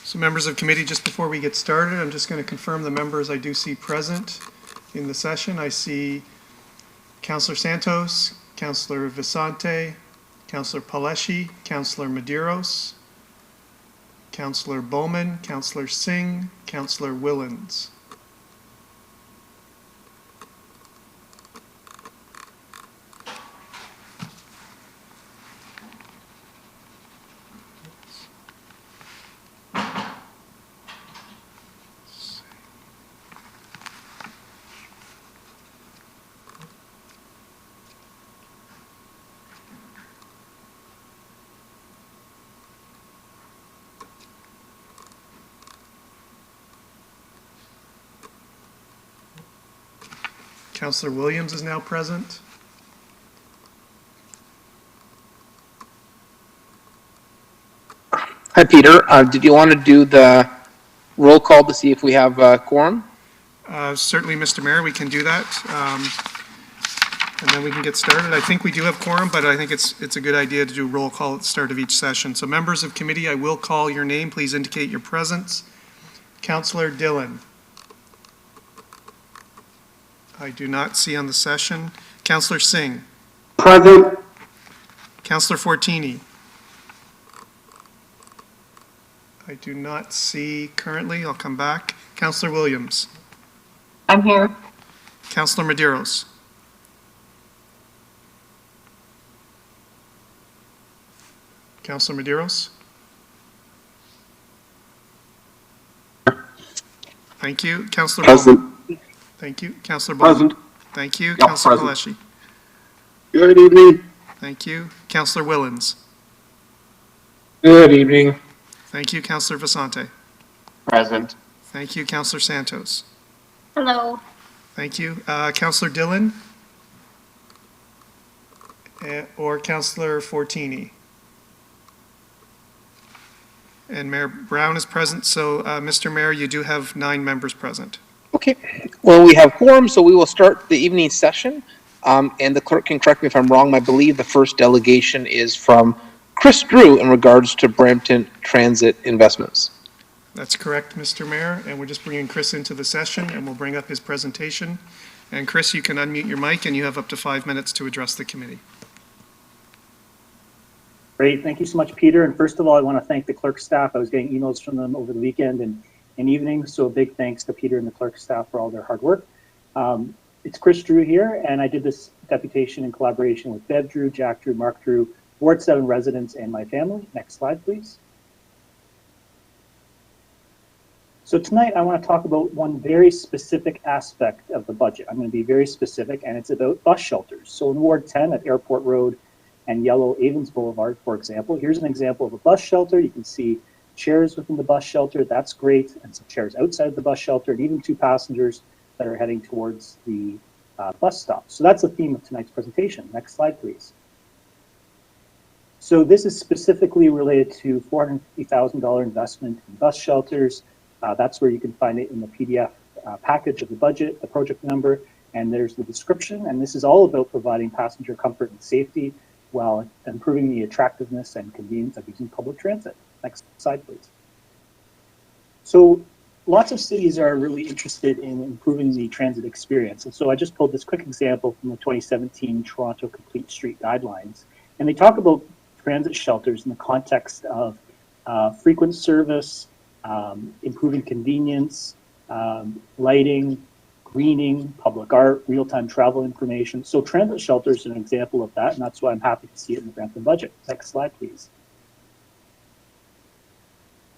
So members of committee, just before we get started, I'm just going to confirm the members I do see present in the session. I see Councillor Santos, Councillor Vicente, Councillor Paleschi, Councillor Medeiros, Councillor Bowman, Councillor Singh, Councillor Willens. Councillor Williams is now present. Hi, Peter. Did you want to do the roll call to see if we have quorum? Certainly, Mr. Mayor, we can do that. And then we can get started. I think we do have quorum, but I think it's a good idea to do a roll call at the start of each session. So members of committee, I will call your name. Please indicate your presence. Councillor Dillon. I do not see on the session. Councillor Singh. Present. Councillor Fortini. I do not see currently. I'll come back. Councillor Williams. I'm here. Councillor Medeiros. Councillor Medeiros. Thank you. Councillor Present. Bowman. Thank you. Councillor Bowman. Present. Thank you. Yep, Councillor present. Paleschi. Good evening. Thank you. Councillor Willens. Good evening. Thank you. Councillor Vicente. Present. Thank you. Councillor Santos. Hello. Thank you. Councillor Dillon. Or Councillor Fortini. And Mayor Brown is present, so Mr. Mayor, you do have 9 members present. Okay. Well, we have quorum, so we will start the evening session. And the clerk can correct me if I'm wrong. I believe the first delegation is from Chris Drew in regards to Brampton Transit Investments. That's correct, Mr. Mayor, and we're just bringing Chris into the session, and we'll bring up his presentation. And Chris, you can unmute your mic, and you have up to 5 minutes to address the committee. Great, thank you so much, Peter. And first of all, I want to thank the clerk staff. I was getting emails from them over the weekend and evening, so a big thanks to Peter and the clerk staff for all their hard work. It's Chris Drew here, and I did this deputation in collaboration with Bev Drew, Jack Drew, Mark Drew, Ward 7 residents, and my family. Next slide, please. So tonight I want to talk about one very specific aspect of the budget. I'm going to be very specific, and it's about bus shelters. So in Ward 10 at Airport Road and Yellow Avens Boulevard, for example, here's an example of a bus shelter. You can see chairs within the bus shelter, that's great, and some chairs outside the bus shelter, and even 2 passengers that are heading towards the bus stop. So that's the theme of tonight's presentation. Next slide, please. So this is specifically related to $450,000 investment in bus shelters. That's where you can find it in the PDF package of the budget, the project number, and there's the description. And this is all about providing passenger comfort and safety while improving the attractiveness and convenience of using public transit. Next slide, please. So lots of cities are really interested in improving the transit experience. And so I just pulled this quick example from the 2017 Toronto Complete Street Guidelines. And they talk about transit shelters in the context of frequent service, improving convenience, lighting, greening, public art, real-time travel information. So transit shelters are an example of that, and that's why I'm happy to see it in the Brampton budget. Next slide, please.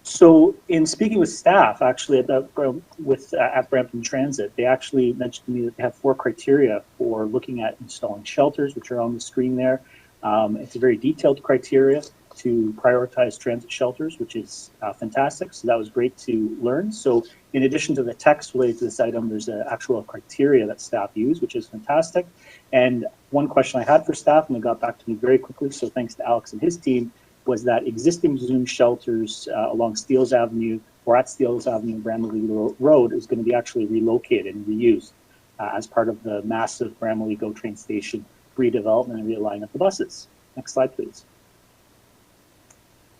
So in speaking with staff, actually, at Brampton Transit, they actually mentioned to me that they have 4 criteria for looking at installing shelters, which are on the screen there. It's a very detailed criteria to prioritize transit shelters, which is fantastic. So that was great to learn. So in addition to the text related to this item, there's an actual criteria that staff use, which is fantastic. And one question I had for staff, and they got back to me very quickly, so thanks to Alex and his team, was that existing Zoom shelters along Steeles Avenue or at Steeles Avenue and Bramalea Road is going to be actually relocated and reused as part of the massive Bramalea GO train station redevelopment and realigning of the buses. Next slide, please.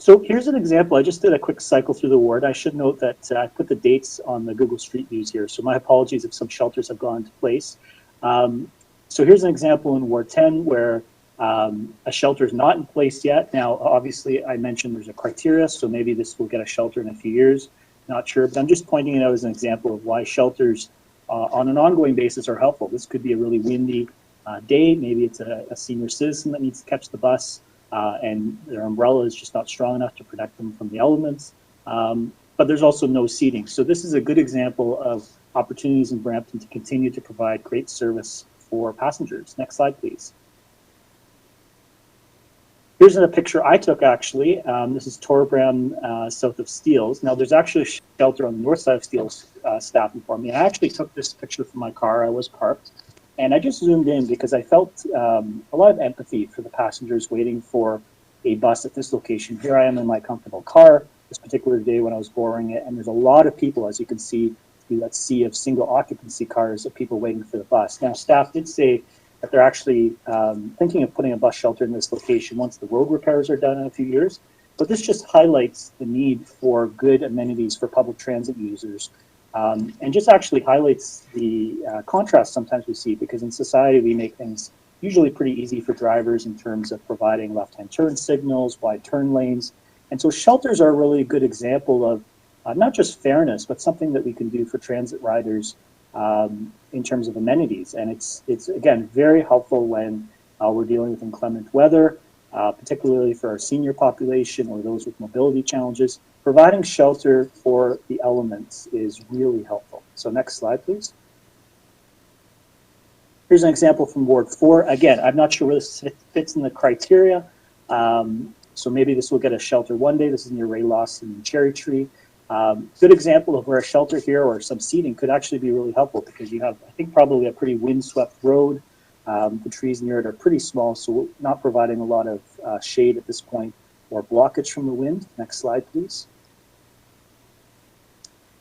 So here's an example. I just did a quick cycle through the ward. I should note that I put the dates on the Google Street Views here. So my apologies if some shelters have gone into place. So here's an example in Ward 10 where a shelter is not in place yet. Now, obviously, I mentioned there's a criteria, so maybe this will get a shelter in a few years. Not sure, but I'm just pointing it out as an example of why shelters on an ongoing basis are helpful. This could be a really windy day. Maybe it's a senior citizen that needs to catch the bus. And their umbrella is just not strong enough to protect them from the elements. But there's also no seating. So this is a good example of opportunities in Brampton to continue to provide great service for passengers. Next slide, please. Here's a picture I took, actually. This is Torbram, south of Steeles. Now, there's actually a shelter on the north side of Steeles staffing for me. I actually took this picture from my car. I was parked. And I just zoomed in because I felt a lot of empathy for the passengers waiting for a bus at this location. Here I am in my comfortable car this particular day when I was borrowing it, and there's a lot of people, as you can see, through that sea of single occupancy cars of people waiting for the bus. Now, staff did say that they're actually thinking of putting a bus shelter in this location once the road repairs are done in a few years. But this just highlights the need for good amenities for public transit users. And just actually highlights the contrast sometimes we see, because in society we make things usually pretty easy for drivers in terms of providing left-hand turn signals, wide turn lanes. And so shelters are a really good example of not just fairness, but something that we can do for transit riders in terms of amenities. And it's again, very helpful when we're dealing with inclement weather, particularly for our senior population or those with mobility challenges. Providing shelter for the elements is really helpful. So next slide, please. Here's an example from Ward 4. Again, I'm not sure where this fits in the criteria. So maybe this will get a shelter one day. This is near Ray Lawson and Cherry Tree. Good example of where a shelter here or some seating could actually be really helpful, because you have, I think, probably a pretty windswept road. The trees near it are pretty small, so not providing a lot of shade at this point or blockage from the wind. Next slide, please.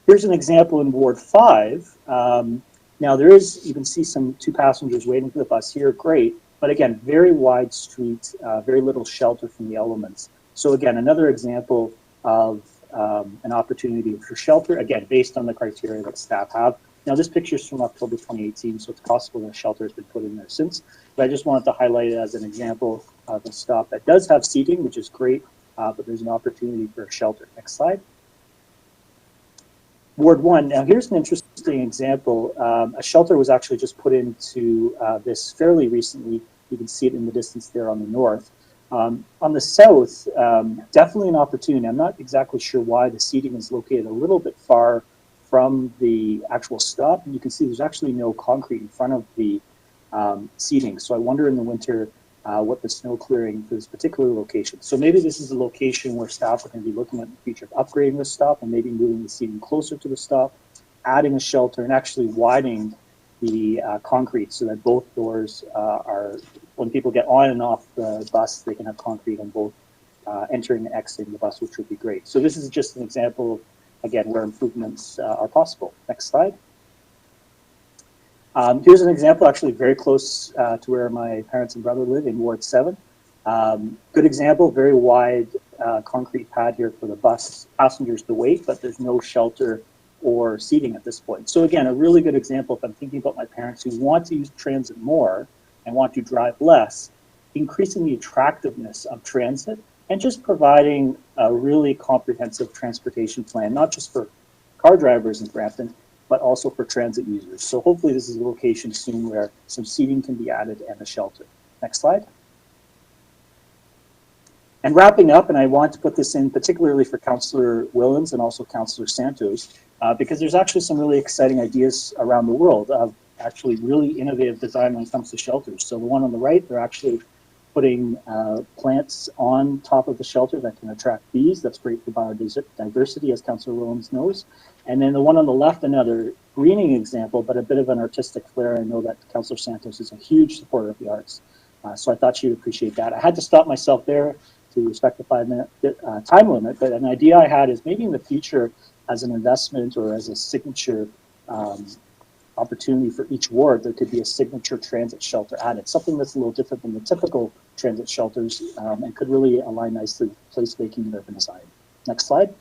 Here's an example in Ward 5. Now there is, you can see two passengers waiting for the bus here, great, but again, very wide street, very little shelter from the elements. So again, another example of an opportunity for shelter, again, based on the criteria that staff have. Now this picture is from October 2018, so it's possible that shelter has been put in there since, but I just wanted to highlight it as an example of a stop that does have seating, which is great, but there's an opportunity for a shelter. Next slide. Ward 1, now here's an interesting example. A shelter was actually just put into this fairly recently. You can see it in the distance there on the north. On the south, definitely an opportunity. I'm not exactly sure why the seating is located a little bit far from the actual stop. And you can see there's actually no concrete in front of the seating. So I wonder in the winter what the snow clearing for this particular location. So maybe this is a location where staff are going to be looking at the future of upgrading the stop and maybe moving the seating closer to the stop, adding a shelter, and actually widening the concrete so that both doors are, when people get on and off the bus, they can have concrete on both entering and exiting the bus, which would be great. So this is just an example of, again, where improvements are possible. Next slide. Here's an example actually very close to where my parents and brother live in Ward 7. Good example, very wide concrete pad here for the bus passengers to wait, but there's no shelter or seating at this point. So again, a really good example if I'm thinking about my parents who want to use transit more and want to drive less, increasing the attractiveness of transit and just providing a really comprehensive transportation plan, not just for car drivers in Brampton, but also for transit users. So hopefully this is a location soon where some seating can be added and a shelter. Next slide. And wrapping up, and I want to put this in particularly for Councillor Willens and also Councillor Santos, because there's actually some really exciting ideas around the world of actually really innovative design when it comes to shelters. So the one on the right, they're actually putting plants on top of the shelter that can attract bees. That's great for biodiversity, as Councillor Willens knows. And then the one on the left, another greening example, but a bit of an artistic flair. I know that Councillor Santos is a huge supporter of the arts, so I thought she would appreciate that. I had to stop myself there to respect the 5-minute time limit, but an idea I had is maybe in the future as an investment or as a signature opportunity for each ward, there could be a signature transit shelter added, something that's a little different than the typical transit shelters and could really align nicely with place-making and urban design. Next slide.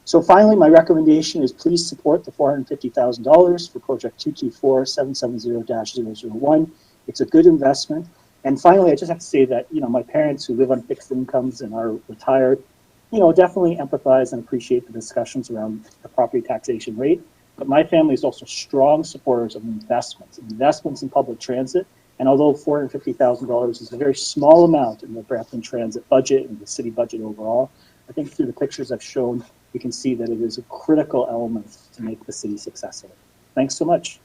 So finally, my recommendation is please support the $450,000 for project 224-770-001. It's a good investment. And finally, I just have to say that, my parents who live on fixed incomes and are retired, definitely empathize and appreciate the discussions around the property taxation rate. But my family is also strong supporters of investments in public transit. And although $450,000 is a very small amount in the Brampton transit budget and the city budget overall, I think through the pictures I've shown, you can see that it is a critical element to make the city successful. Thanks so much.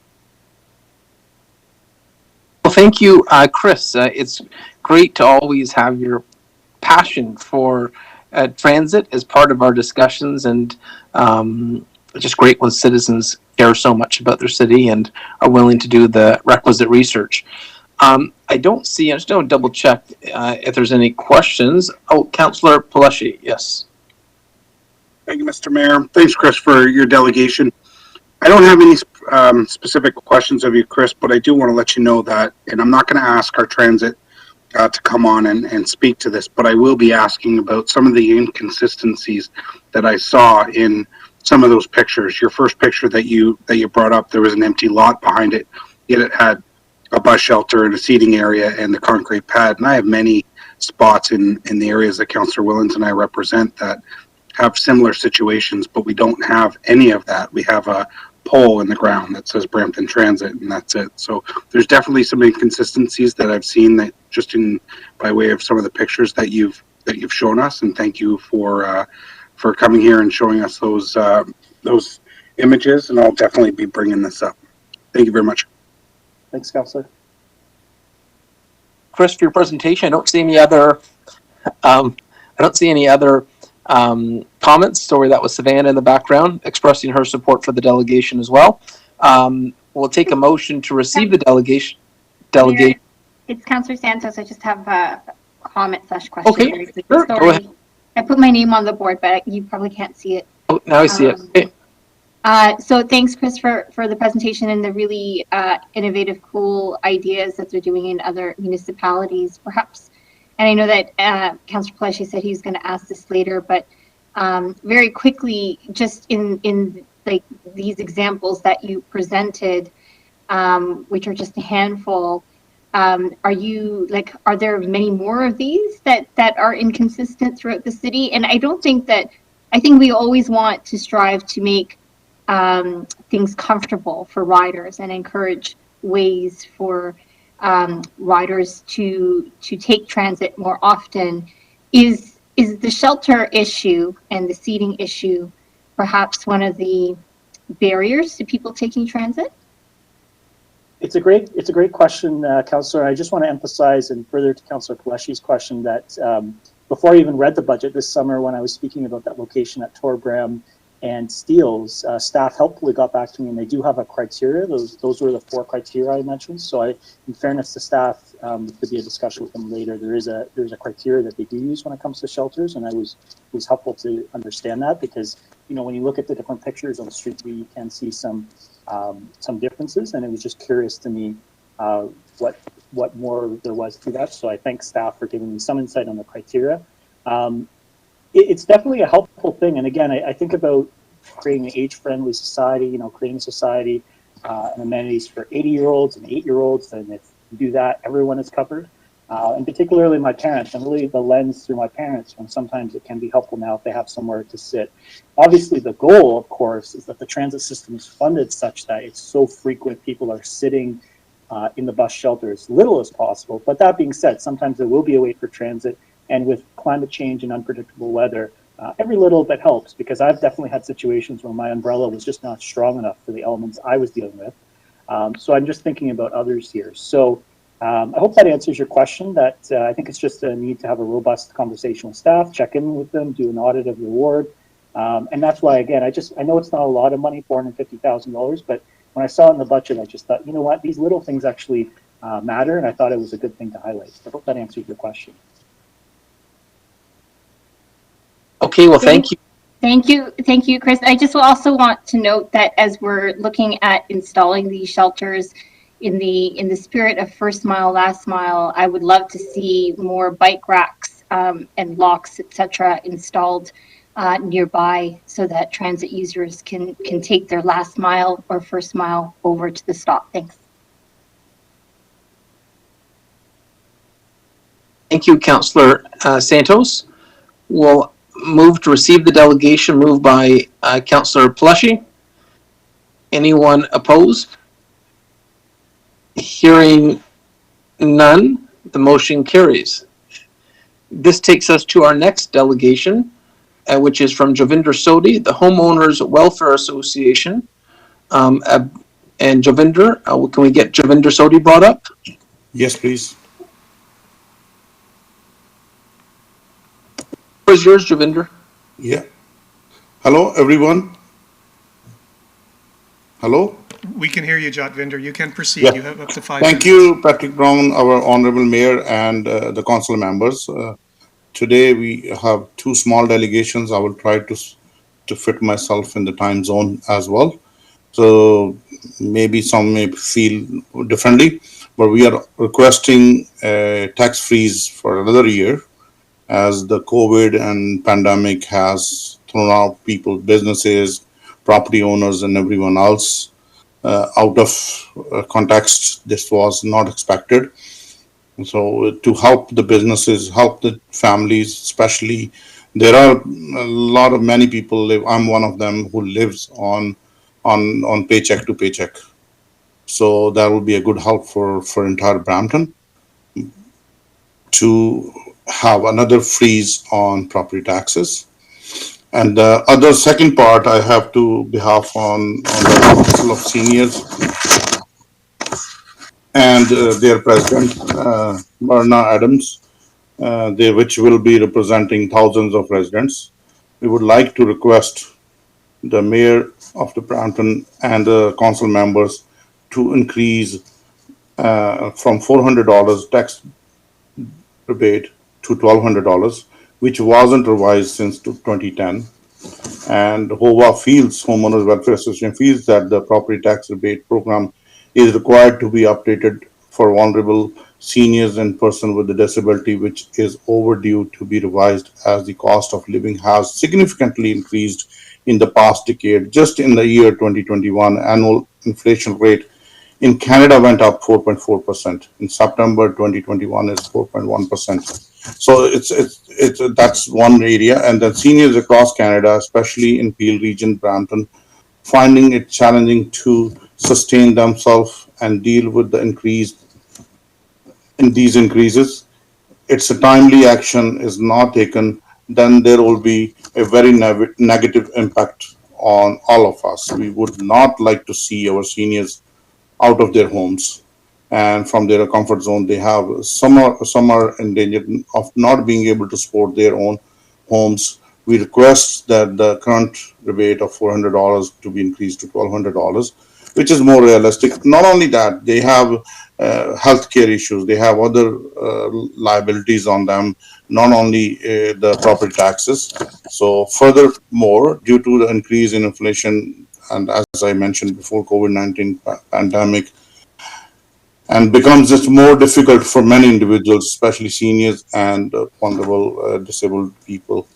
Well, thank you, Chris. It's great to always have your passion for transit as part of our discussions, and it's just great when citizens care so much about their city and are willing to do the requisite research. I don't see, I just don't double check if there's any questions. Oh, Councillor Paleshi, yes. Thank you, Mr. Mayor. Thanks, Chris, for your delegation. I don't have any specific questions of you, Chris, but I do want to let you know that, and I'm not going to ask our transit to come on and speak to this, but I will be asking about some of the inconsistencies that I saw in some of those pictures. Your first picture that you brought up, there was an empty lot behind it, yet it had a bus shelter and a seating area and the concrete pad. And I have many spots in the areas that Councillor Willens and I represent that have similar situations, but we don't have any of that. We have a pole in the ground that says Brampton Transit, and that's it. So there's definitely some inconsistencies that I've seen that just by way of some of the pictures that you've shown us, and thank you for coming here and showing us those images, and I'll definitely be bringing this up. Thank you very much. Thanks, Councillor. Chris, for your presentation, I don't see any other comments. Sorry, that was Savannah in the background expressing her support for the delegation as well. We'll take a motion to receive the delegation. Mayor, it's Councillor Santos. I just have a comment/question. Okay, sure. Go ahead. I put my name on the board, but you probably can't see it. Oh, now I see it. Okay. So thanks, Chris, for the presentation and the really innovative, cool ideas that they're doing in other municipalities, perhaps. And I know that Councillor Paleshi said he's going to ask this later, but very quickly, just in like these examples that you presented, which are just a handful, are there many more of these that are inconsistent throughout the city? And I think we always want to strive to make things comfortable for riders and encourage ways for riders to take transit more often. Is the shelter issue and the seating issue perhaps one of the barriers to people taking transit? It's a great question, Councillor. I just want to emphasize, and further to Councillor Paleshi's question, that before I even read the budget this summer, when I was speaking about that location at Torbram and Steeles, staff helpfully got back to me, and they do have a criteria. Those were the 4 criteria I mentioned. So in fairness to staff, there could be a discussion with them later. There's a criteria that they do use when it comes to shelters, and it was helpful to understand that, because when you look at the different pictures on the street view, you can see some differences, and it was just curious to me what more there was to that. So I thank staff for giving me some insight on the criteria. It's definitely a helpful thing. And again, I think about creating an age-friendly society, creating a society and amenities for 80-year-olds and 8-year-olds. And if you do that, everyone is covered. And particularly my parents, and really the lens through my parents, when sometimes it can be helpful now if they have somewhere to sit. Obviously, the goal, of course, is that the transit system is funded such that it's so frequent people are sitting in the bus shelter as little as possible. But that being said, sometimes there will be a wait for transit. And with climate change and unpredictable weather, every little bit helps, because I've definitely had situations where my umbrella was just not strong enough for the elements I was dealing with. So I'm just thinking about others here. So I hope that answers your question. That I think it's just a need to have a robust conversation with staff, check in with them, do an audit of the award. And that's why, again, I know it's not a lot of money, $450,000, but when I saw it in the budget, I just thought, you know what, these little things actually matter, and I thought it was a good thing to highlight. So I hope that answers your question. Okay, well, thank you. Thank you, Chris. I just also want to note that as we're looking at installing these shelters, in the spirit of first mile, last mile, I would love to see more bike racks and locks, etc., installed nearby so that transit users can take their last mile or first mile over to the stop. Thanks. Thank you, Councillor Santos. We'll move to receive the delegation, moved by Councillor Plushy. Anyone opposed? Hearing none, the motion carries. This takes us to our next delegation, which is from Javinder Sodhi, the Homeowners Welfare Association. And Javinder, can we get Javinder Sodhi brought up? Yes, please. Where's yours, Javinder? Yeah. Hello, everyone. Hello. We can hear you, Jotvinder. You can proceed. Yeah. You have up to 5 Thank minutes. you, Patrick Brown, our honorable mayor, and the council members. Today we have two small delegations. I will try to fit myself in the time zone as well. So maybe some may feel differently, but we are requesting a tax freeze for another year, as the COVID and pandemic has thrown out people, businesses, property owners, and everyone else out of context. This was not expected. So to help the businesses, help the families, especially, there are a lot of many people live. I'm one of them who lives on paycheck to paycheck. So that will be a good help for entire Brampton to have another freeze on property taxes. And the other second part, I have to behalf on the Council of Seniors and their president, Myrna Adams, which will be representing thousands of residents. We would like to request the mayor of the Brampton and the council members to increase from $400 tax rebate to $1,200, which wasn't revised since 2010. And HOVA feels, Homeowners Welfare Association feels, that the property tax rebate program is required to be updated for vulnerable seniors and persons with a disability, which is overdue to be revised as the cost of living has significantly increased in the past decade. Just in the year 2021, annual inflation rate in Canada went up 4.4%. In September 2021 is 4.1%. So it's that's one area. And then seniors across Canada, especially in Peel region, Brampton, finding it challenging to sustain themselves and deal with the increase in these increases. It's a timely action is not taken, then there will be a very negative impact on all of us. We would not like to see our seniors out of their homes and from their comfort zone. They have some are in danger of not being able to support their own homes. We request that the current rebate of $400 to be increased to $1,200, which is more realistic. Not only that, they have healthcare issues. They have other liabilities on them, not only the property taxes. So furthermore, due to the increase in inflation, and as I mentioned before, COVID-19 pandemic, and becomes just more difficult for many individuals, especially seniors and vulnerable disabled people,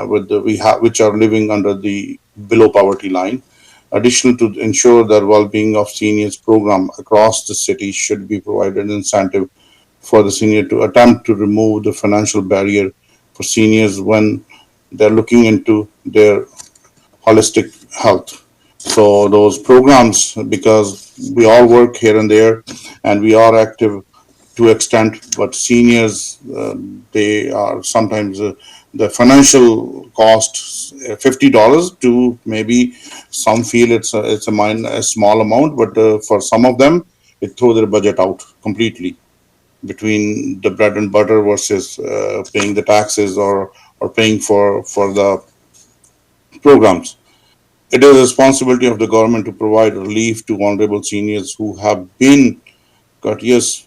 which are living under the below poverty line. Additional to ensure the well-being of seniors program across the city should be provided incentive for the senior to attempt to remove the financial barrier for seniors when they're looking into their holistic health. So those programs, because we all work here and there and we are active to extent, but seniors, they are sometimes the financial cost $50 to maybe some feel it's a small amount, but for some of them it throw their budget out completely between the bread and butter versus paying the taxes or paying for the programs. It is a responsibility of the government to provide relief to vulnerable seniors who have been courteous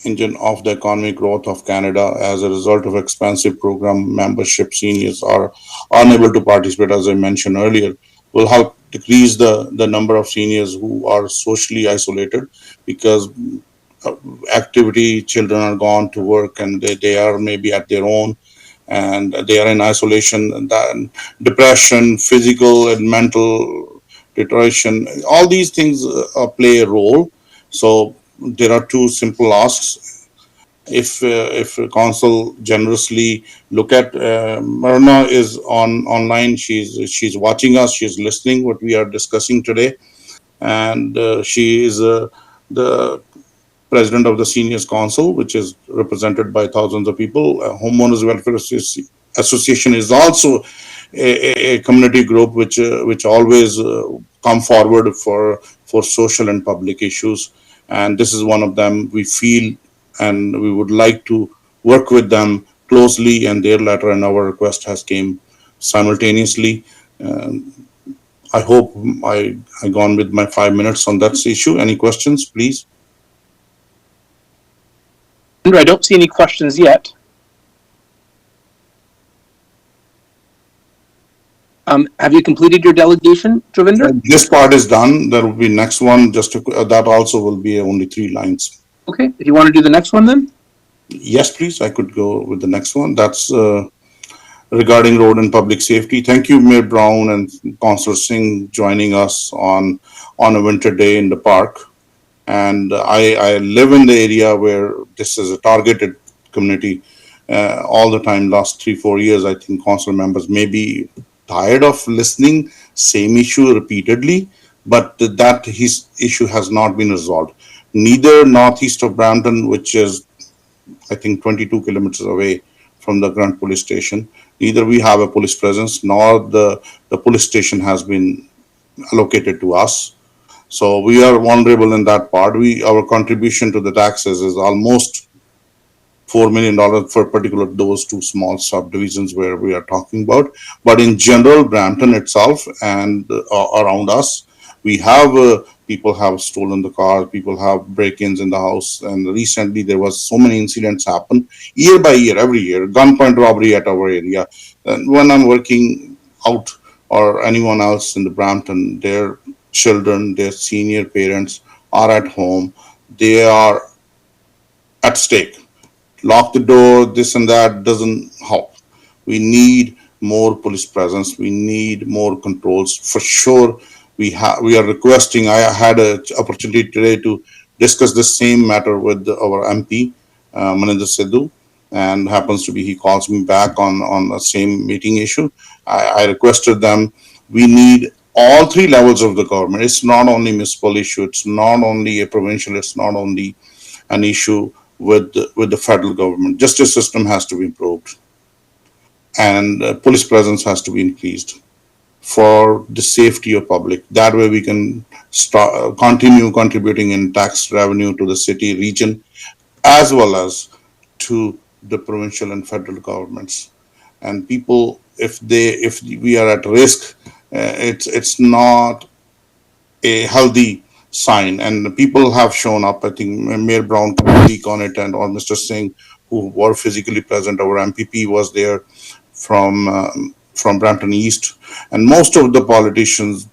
engine of the economic growth of Canada. As a result of expensive program membership, seniors are unable to participate, as I mentioned earlier. Will help decrease the number of seniors who are socially isolated, because activity, children are gone to work and they are maybe at their own, and they are in isolation, and then depression, physical and mental deterioration, all these things play a role. So there are two simple asks. If council generously look at, Marna is online, she's watching us, she's listening what we are discussing today, and she is the president of the Seniors Council, which is represented by thousands of people. Homeowners Welfare Association is also a community group which always come forward for social and public issues, and this is one of them. We feel and we would like to work with them closely, and their letter and our request has came simultaneously. Um, I hope I gone with my 5 minutes on that issue. Any questions, please? I don't see any questions yet. Have you completed your delegation, Travinder? This part is done. There will be next one. Just to, that also will be only 3 lines. Okay, if you want to do the next one then. Yes, please. I could go with the next one. That's regarding road and public safety. Thank you, Mayor Brown and Councillor Singh, joining us on a winter day in the park. And I live in the area where this is a targeted community all the time. Last 3-4 years, I think council members may be tired of listening same issue repeatedly, but that his issue has not been resolved. Neither northeast of Brampton, which is I think 22 kilometers away from the current police station, neither we have a police presence, nor the police station has been allocated to us. So we are vulnerable in that part. Our contribution to the taxes is almost $4 million for particular those 2 small subdivisions where we are talking about. But in general, Brampton itself and around us, we have people have stolen the car, people have break-ins in the house, and recently there was so many incidents happen year by year, every year, gunpoint robbery at our area. And when I'm working out or anyone else in the Brampton, their children, their senior parents are at home, they are at stake. Lock the door, this and that doesn't help. We need more police presence. We need more controls for sure. We are requesting. I had an opportunity today to discuss the same matter with our MP, Maninder Sidhu, and happens to be he calls me back on the same meeting issue. I requested them. We need all 3 levels of the government. It's not only municipal issue. It's not only a provincial. It's not only an issue with the federal government. Justice system has to be improved, and police presence has to be increased for the safety of public. That way we can continue contributing in tax revenue to the city, region, as well as to the provincial and federal governments. And people, if we are at risk, it's not a healthy sign, and people have shown up. I think Mayor Brown can speak on it, and or Mr. Singh, who were physically present. Our MPP was there from Brampton East, and most of the politicians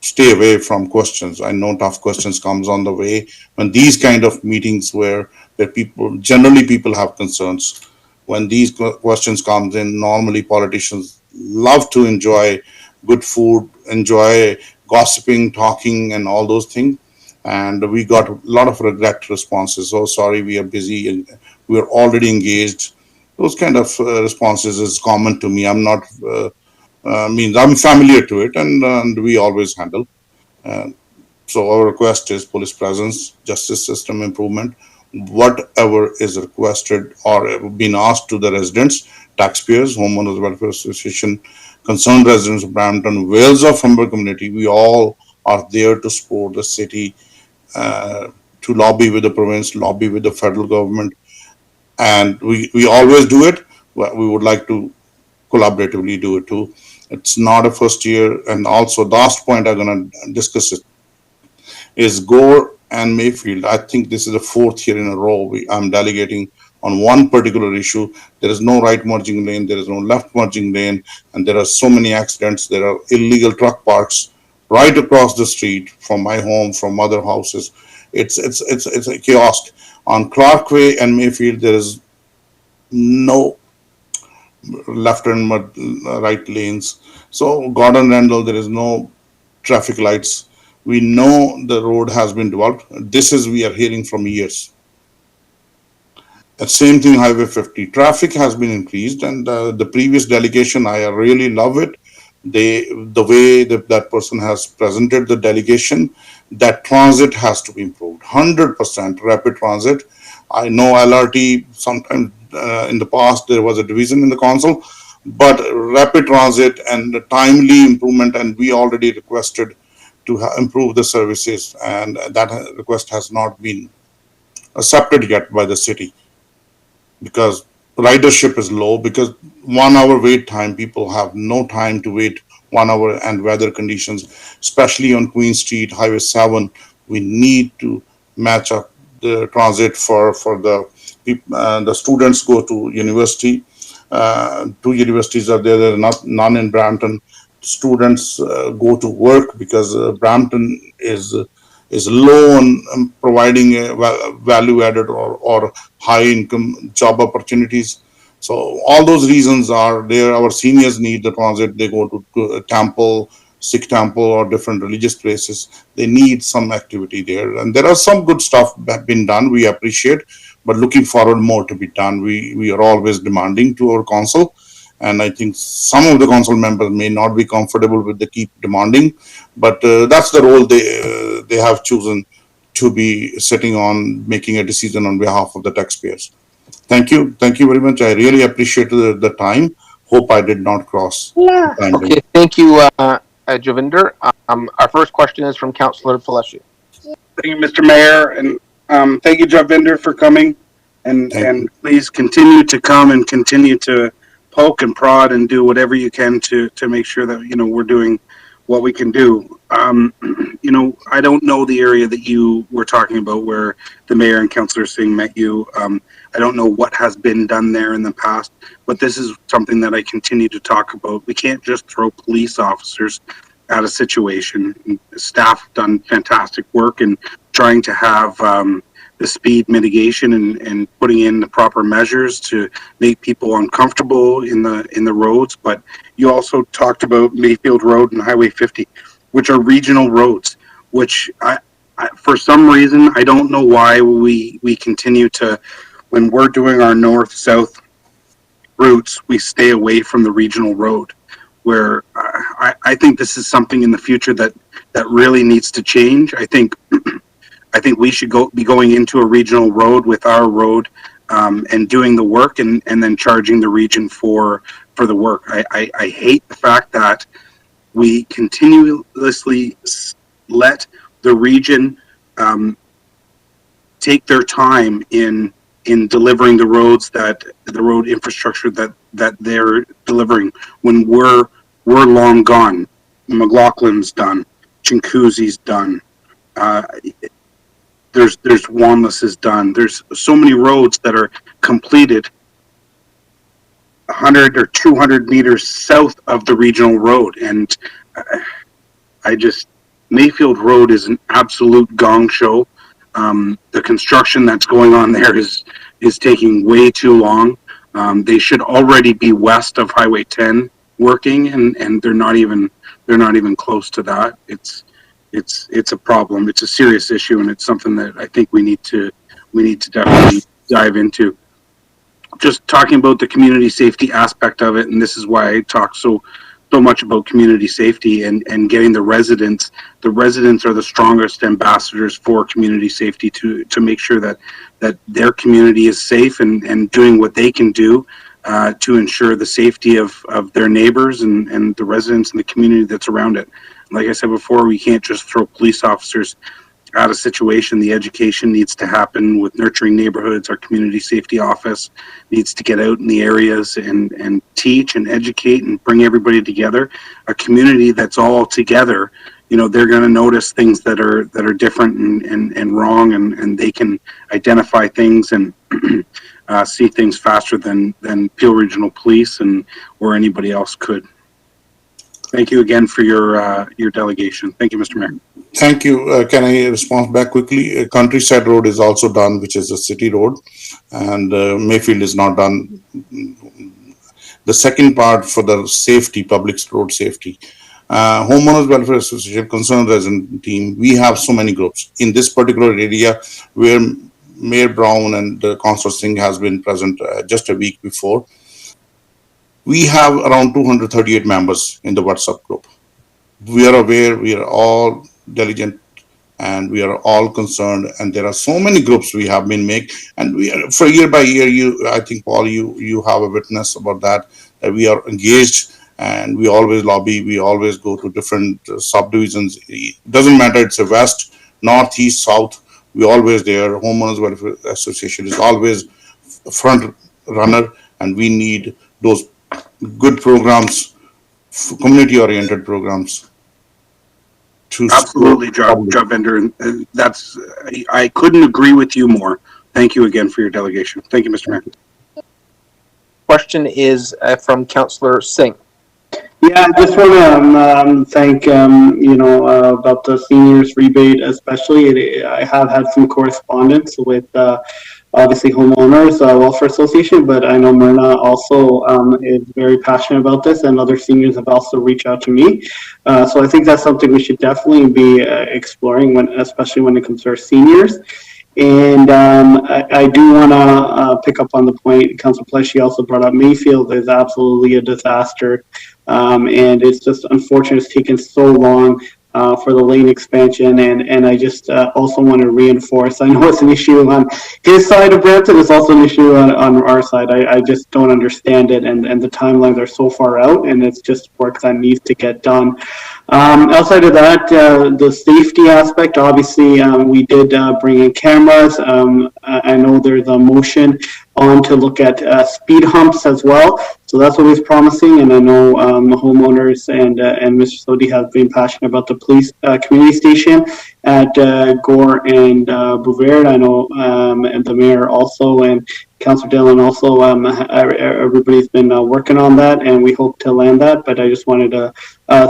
stay away from questions. I know tough questions comes on the way when these kind of meetings where people have concerns. When these questions comes in, normally politicians love to enjoy good food, enjoy gossiping, talking, and all those things. And we got a lot of regret responses. Oh, sorry, we are busy, and we are already engaged. Those kind of responses is common to me. I'm not means I'm familiar to it, and we always handle. Uh, so our request is police presence, justice system improvement, whatever is requested or been asked to the residents, taxpayers, homeowners welfare association, concerned residents of Brampton, Wales of Humber community. We all are there to support the city, to lobby with the province, lobby with the federal government, and we always do it. We would like to collaboratively do it too. It's not a first year. And also last point I'm going to discuss is Gore and Mayfield. I think this is the 4th year in a row I'm delegating on one particular issue. There is no right merging lane, there is no left merging lane, and there are so many accidents. There are illegal truck parks right across the street from my home, from other houses. It's a kiosk. On Clarkway and Mayfield, there is no left and right lanes. So Gordon Randall, there is no traffic lights. We know the road has been developed. This is we are hearing from years. The same thing, Highway 50. Traffic has been increased, and the previous delegation, I really love it. The way that person has presented the delegation, that transit has to be improved. 100% rapid transit. I know LRT sometimes in the past there was a division in the council, but rapid transit and the timely improvement, and we already requested to improve the services, and that request has not been accepted yet by the city because ridership is low, because 1 hour wait time, people have no time to wait 1 hour, and weather conditions, especially on Queen Street, Highway 7, we need to match up the transit for the students go to university. Two universities are there, there are not none in Brampton. Students go to work because Brampton is low on providing value added or high income job opportunities. So all those reasons are there. Our seniors need the transit. They go to a temple, Sikh temple, or different religious places. They need some activity there, and there are some good stuff that been done. We appreciate, but looking forward more to be done. We are always demanding to our council, and I think some of the council members may not be comfortable with the keep demanding, but that's the role they have chosen to be sitting on, making a decision on behalf of the taxpayers. Thank you very much. I really appreciate the time. Hope I did not cross the time limit. Okay, thank you, Javinder. Our first question is from Councillor Paleshi. Thank you, Mr. Mayor, and thank you, Javinder, for coming. Thank And please continue to come and continue to poke and prod and do whatever you can to make sure that we're doing what we can do. I don't know the area that you were talking about where the mayor and Councillor Singh met you. I don't know what has been done there in the past, but this is something that I continue to talk about. We can't just throw police officers at a situation. Staff have done fantastic work in trying to have the speed mitigation and putting in the proper measures to make people uncomfortable in the roads. But you also talked about Mayfield Road and Highway 50, which are regional roads, which I for some reason, I don't know why we continue to, when we're doing our north-south routes, we stay away from the regional road, where I think this is something in the future that really needs to change. I think we should be going into a regional road with our road and doing the work and then charging the region for the work. I hate the fact that we continuously let the region take their time in delivering the roads, that the road infrastructure that they're delivering when we're long gone. McLaughlin's done, Chincoosie's done. There's Wanless is done. There's so many roads that are completed 100 or 200 meters south of the regional road, and Mayfield Road is an absolute gong show. The construction that's going on there is taking way too long. They should already be west of Highway 10 working, and they're not even close to that. It's a problem. It's a serious issue, and it's something that I think we need to definitely dive into. Just talking about the community safety aspect of it, and this is why I talk so much about community safety and getting the residents. The residents are the strongest ambassadors for community safety to make sure that their community is safe and doing what they can do to ensure the safety of their neighbors and the residents and the community that's around it. Like I said before, we can't just throw police officers at a situation. The education needs to happen with Nurturing Neighborhoods. Our community safety office needs to get out in the areas and teach and educate and bring everybody together. A community that's all together, they're going to notice things that are different and wrong, and they can identify things and see things faster than Peel Regional Police or anybody else could. Thank you again for your delegation. Thank you, Mr. Mayor. Thank you. Can I respond back quickly? Countryside Road is also done, which is a city road, and Mayfield is not done. The second part for the safety, public road safety. Homeowners Welfare Association, Concerned Resident Team, we have so many groups. In this particular area where Mayor Brown and Councillor Singh has been present just a week before, we have around 238 members in the WhatsApp group. We are aware, we are all diligent, and we are all concerned, and there are so many groups we have been make, and we are, for year by year, I think, Paul, you have a witness about that we are engaged, and we always lobby, we always go to different subdivisions. It doesn't matter, it's a west, north, east, south, we always there. Homeowners Welfare Association is always front runner, and we need those good programs, community-oriented programs. Absolutely, Javender. And that's, I couldn't agree with you more. Thank you again for your delegation. Thank you, Mr. Mayor. Question is from Councillor Singh. Yeah, I just want to thank, about the seniors rebate especially. I have had some correspondence with obviously Homeowners Welfare Association, but I know Myrna also is very passionate about this, and other seniors have also reached out to me. So I think that's something we should definitely be exploring, especially when it comes to our seniors. And I do want to pick up on the point Councilor Pleshy also brought up. Mayfield is absolutely a disaster, and it's just unfortunate it's taken so long for the lane expansion. And I just also want to reinforce, I know it's an issue on his side of Brampton, it's also an issue on our side. I just don't understand it, and the timelines are so far out, and it's just work that needs to get done. Outside of that, the safety aspect, obviously, we did bring in cameras. I know there's a motion on to look at speed humps as well. So that's always promising. And I know homeowners and Mr. Sodi have been passionate about the police community station at Gore and Bouvard. I know and the mayor also, and Councillor Dillon also, everybody's been working on that, and we hope to land that. But I just wanted to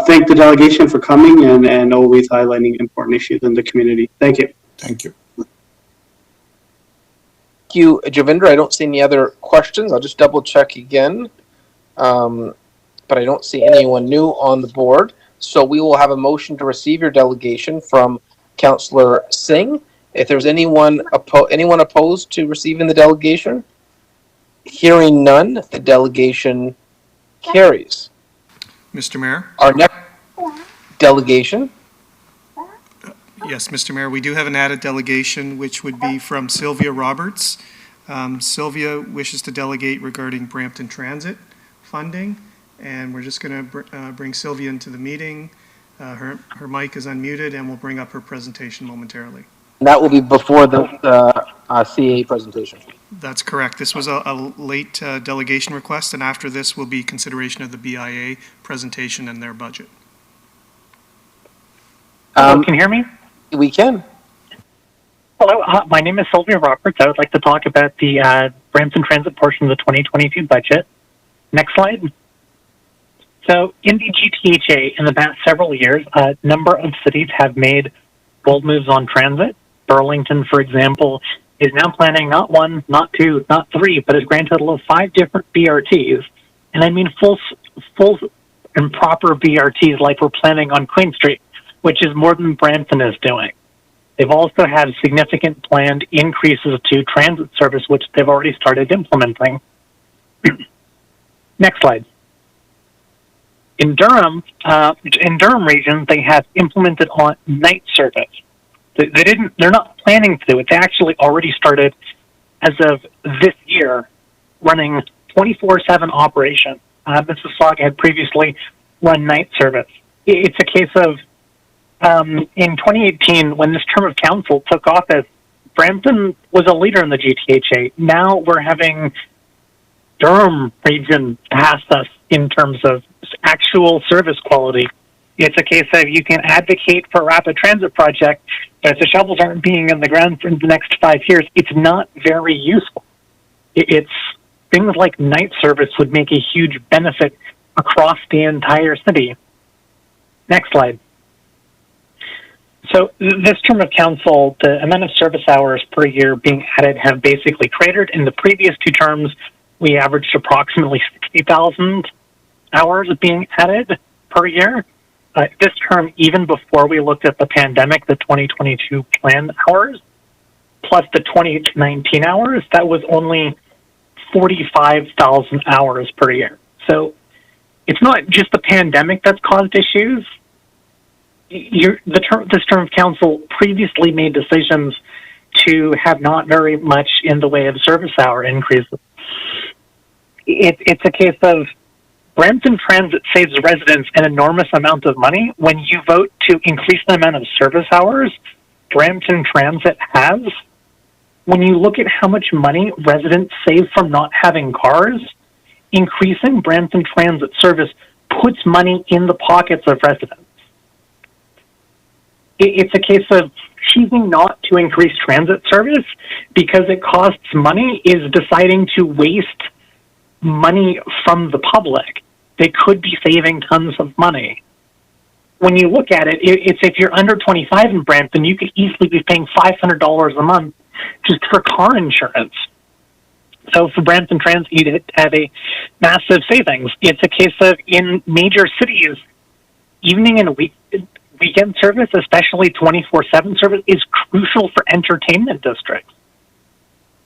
thank the delegation for coming and always highlighting important issues in the community. Thank you. Thank you. Thank you, Javinder. I don't see any other questions. I'll just double check again. But I don't see anyone new on the board. So we will have a motion to receive your delegation from Councillor Singh. If there's anyone opposed to receiving the delegation, hearing none, the delegation carries. Mr. Mayor? Our next delegation. Yes, Mr. Mayor, we do have an added delegation, which would be from Sylvia Roberts. Sylvia wishes to delegate regarding Brampton Transit funding, and we're just going to bring Sylvia into the meeting. Her mic is unmuted, and we'll bring up her presentation momentarily. That will be before the CA presentation. That's correct. This was a late delegation request, and after this will be consideration of the BIA presentation and their budget. Hello, can you hear me? We can. Hello, my name is Sylvia Roberts. I would like to talk about the Brampton Transit portion of the 2022 budget. Next slide. So in the GTHA, in the past several years, a number of cities have made bold moves on transit. Burlington, for example, is now planning not one, not two, not three, but a grand total of 5 different BRTs. And I mean full and proper BRTs like we're planning on Queen Street, which is more than Brampton is doing. They've also had significant planned increases to transit service, which they've already started implementing. Next slide. In Durham region, they have implemented on night service. They're not planning to do it. They actually already started, as of this year, running 24/7 operation. Mississauga had previously run night service. It's a case of, in 2018, when this term of council took office, Brampton was a leader in the GTHA. Now we're having Durham region pass us in terms of actual service quality. It's a case of you can advocate for a rapid transit project, but if the shovels aren't being in the ground for the next 5 years, it's not very useful. It's things like night service would make a huge benefit across the entire city. Next slide. So this term of council, the amount of service hours per year being added have basically cratered. In the previous two terms, we averaged approximately 60,000 hours being added per year. This term, even before we looked at the pandemic, the 2022 plan hours, plus the 2019 hours, that was only 45,000 hours per year. So it's not just the pandemic that's caused issues. This term of council previously made decisions to have not very much in the way of service hour increases. It's a case of Brampton Transit saves residents an enormous amount of money. When you vote to increase the amount of service hours Brampton Transit has, when you look at how much money residents save from not having cars, increasing Brampton Transit service puts money in the pockets of residents. It's a case of choosing not to increase transit service because it costs money is deciding to waste money from the public. They could be saving tons of money. When you look at it, it's if you're under 25 in Brampton, you could easily be paying $500 a month just for car insurance. So for Brampton Transit, you'd have a massive savings. It's a case of in major cities, evening and weekend service, especially 24/7 service, is crucial for entertainment districts.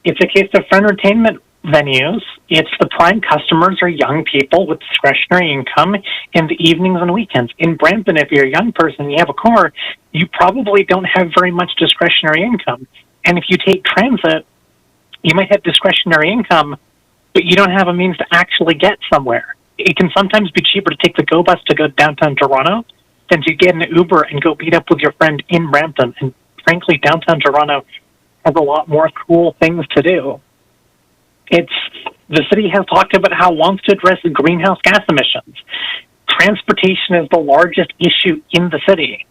It's a case of for entertainment venues, it's the prime customers are young people with discretionary income in the evenings and weekends. In Brampton, if you're a young person and you have a car, you probably don't have very much discretionary income. And if you take transit, you might have discretionary income, but you don't have a means to actually get somewhere. It can sometimes be cheaper to take the GO bus to go downtown Toronto than to get an Uber and go meet up with your friend in Brampton. And frankly, downtown Toronto has a lot more cool things to do. The city has talked about how it wants to address the greenhouse gas emissions. Transportation is the largest issue in the city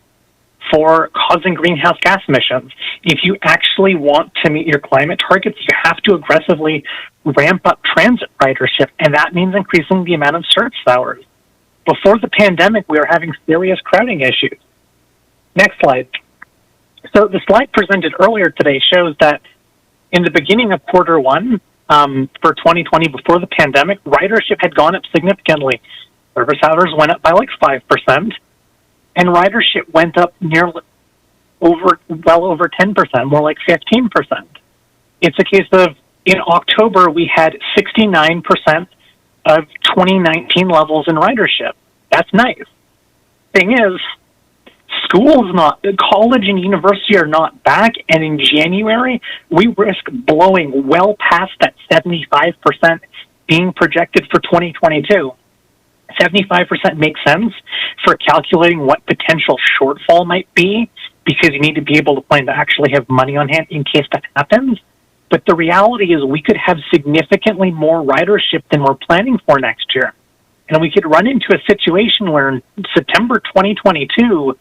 for causing greenhouse gas emissions. If you actually want to meet your climate targets, you have to aggressively ramp up transit ridership, and that means increasing the amount of service hours. Before the pandemic, we were having serious crowding issues. Next slide. So the slide presented earlier today shows that in the beginning of quarter one, for 2020, before the pandemic, ridership had gone up significantly. Service hours went up by like 5%, and ridership went up well over 10%, more like 15%. It's a case of, in October, we had 69% of 2019 levels in ridership. That's nice. Thing is, college and university are not back, and in January, we risk blowing well past that 75% being projected for 2022. 75% makes sense for calculating what potential shortfall might be, because you need to be able to plan to actually have money on hand in case that happens. But the reality is we could have significantly more ridership than we're planning for next year. And we could run into a situation where in September 2022,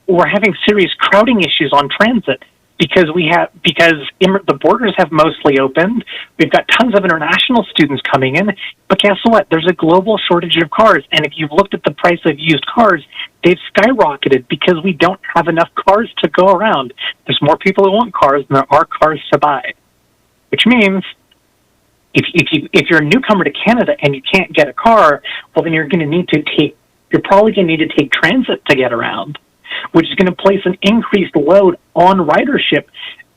we're having serious crowding issues on transit because the borders have mostly opened. We've got tons of international students coming in, but guess what? There's a global shortage of cars, and if you've looked at the price of used cars, they've skyrocketed because we don't have enough cars to go around. There's more people who want cars than there are cars to buy, which means if you're a newcomer to Canada and you can't get a car, well, then you're probably going to need to take transit to get around, which is going to place an increased load on ridership,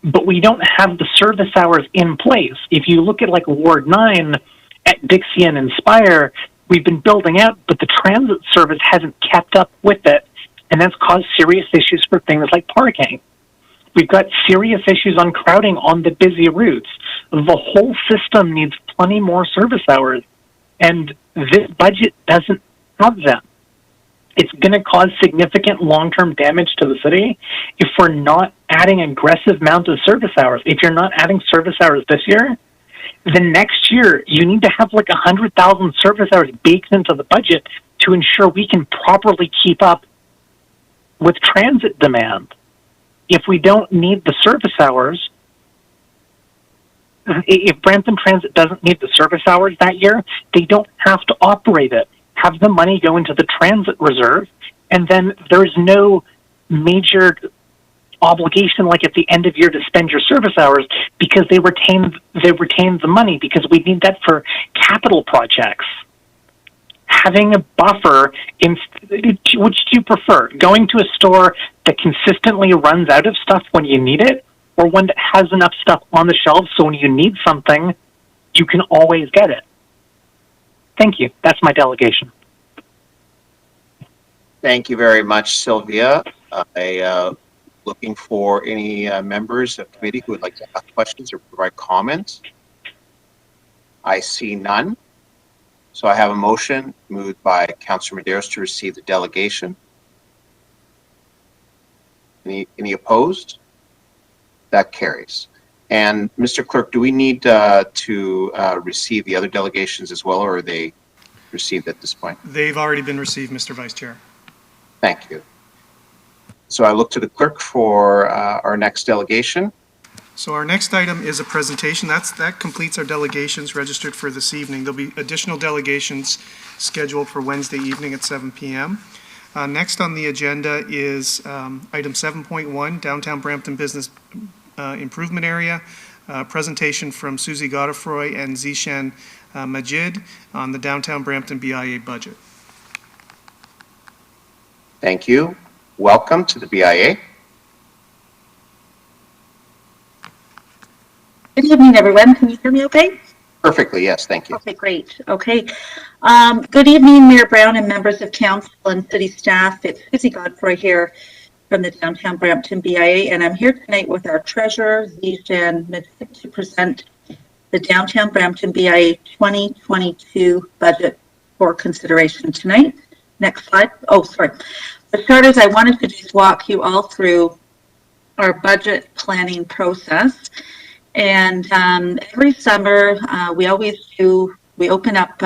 but we don't have the service hours in place. If you look at like Ward 9 at Dixie and Inspire, we've been building out, but the transit service hasn't kept up with it, and that's caused serious issues for things like parking. We've got serious issues on crowding on the busy routes. The whole system needs plenty more service hours, and this budget doesn't have them. It's going to cause significant long-term damage to the city if we're not adding aggressive amounts of service hours. If you're not adding service hours this year, then next year you need to have like 100,000 service hours baked into the budget to ensure we can properly keep up with transit demand. If we don't need the service hours, if Brampton Transit doesn't need the service hours that year, they don't have to operate it. Have the money go into the transit reserve and then there's no major obligation like at the end of year to spend your service hours because they retain the money because we need that for capital projects. Having a buffer, which do you prefer? Going to a store that consistently runs out of stuff when you need it, or one that has enough stuff on the shelves so when you need something, you can always get it? Thank you. That's my delegation. Thank you very much, Sylvia. Looking for any members of committee who would like to ask questions or provide comments. I see none. So I have a motion moved by Councillor Medeiros to receive the delegation. Any opposed? That carries. And Mr. Clerk, do we need to receive the other delegations as well, or are they received at this point? They've already been received, Mr. Vice Chair. Thank you. So I look to the clerk for our next delegation. So our next item is a presentation. That completes our delegations registered for this evening. There'll be additional delegations scheduled for Wednesday evening at 7 p.m. Next on the agenda is item 7.1, Downtown Brampton Business Improvement Area, presentation from Susie Godefroy and Zishan Majid on the Downtown Brampton BIA budget. Thank you. Welcome to the BIA. Good evening, everyone. Can you hear me okay? Perfectly, yes, thank you. Okay, great. Okay. Good evening, Mayor Brown and members of council and city staff. It's Susie Godefroy here from the Downtown Brampton BIA, and I'm here tonight with our treasurer, Zishan Majid, to present the Downtown Brampton BIA 2022 budget for consideration tonight. Next slide. Oh, sorry. For starters, I wanted to just walk you all through our budget planning process. And every summer, we open up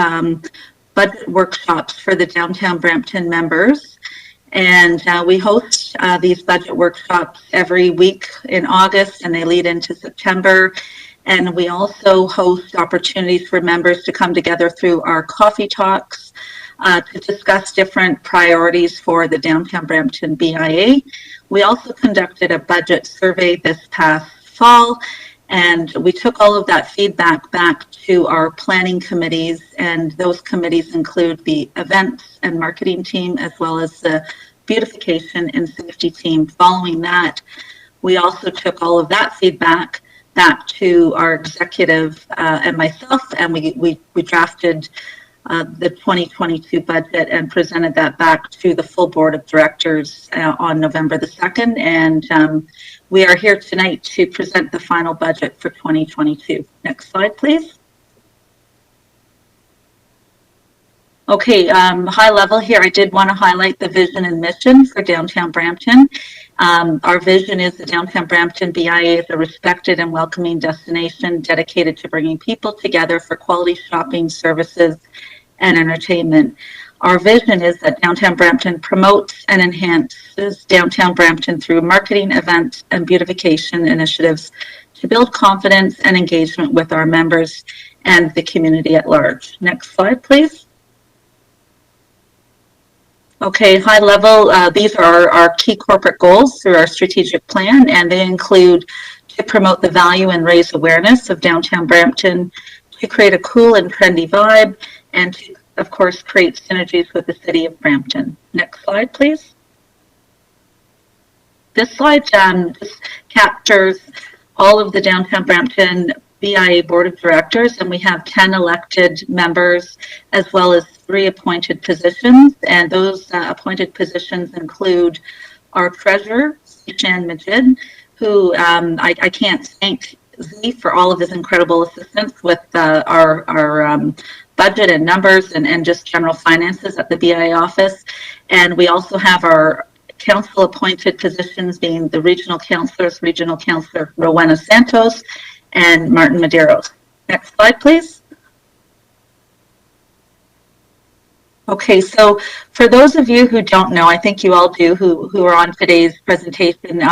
budget workshops for the Downtown Brampton members. And we host these budget workshops every week in August, and they lead into September. And we also host opportunities for members to come together through our coffee talks to discuss different priorities for the Downtown Brampton BIA. We also conducted a budget survey this past fall, and we took all of that feedback back to our planning committees, and those committees include the events and marketing team, as well as the beautification and safety team. Following that, we also took all of that feedback back to our executive and myself, and we drafted the 2022 budget and presented that back to the full board of directors on November the 2nd. And we are here tonight to present the final budget for 2022. Next slide, please. Okay, high level here, I did want to highlight the vision and mission for Downtown Brampton. Our vision is the Downtown Brampton BIA is a respected and welcoming destination dedicated to bringing people together for quality shopping, services, and entertainment. Our vision is that Downtown Brampton promotes and enhances Downtown Brampton through marketing, events, and beautification initiatives to build confidence and engagement with our members and the community at large. Next slide, please. Okay, high level, these are our key corporate goals through our strategic plan, and they include to promote the value and raise awareness of Downtown Brampton, to create a cool and trendy vibe, and to, of course, create synergies with the city of Brampton. Next slide, please. This slide just captures all of the Downtown Brampton BIA Board of Directors, and we have 10 elected members as well as 3 appointed positions, and those appointed positions include our treasurer, Zishan Majid, who I can't thank Z for all of his incredible assistance with our budget and numbers and just general finances at the BIA office. And we also have our council appointed positions being the regional councilors, Regional Councilor Rowena Santos and Martin Medeiros. Next slide, please. Okay, so for those of you who don't know, I think you all do, who are on today's presentation,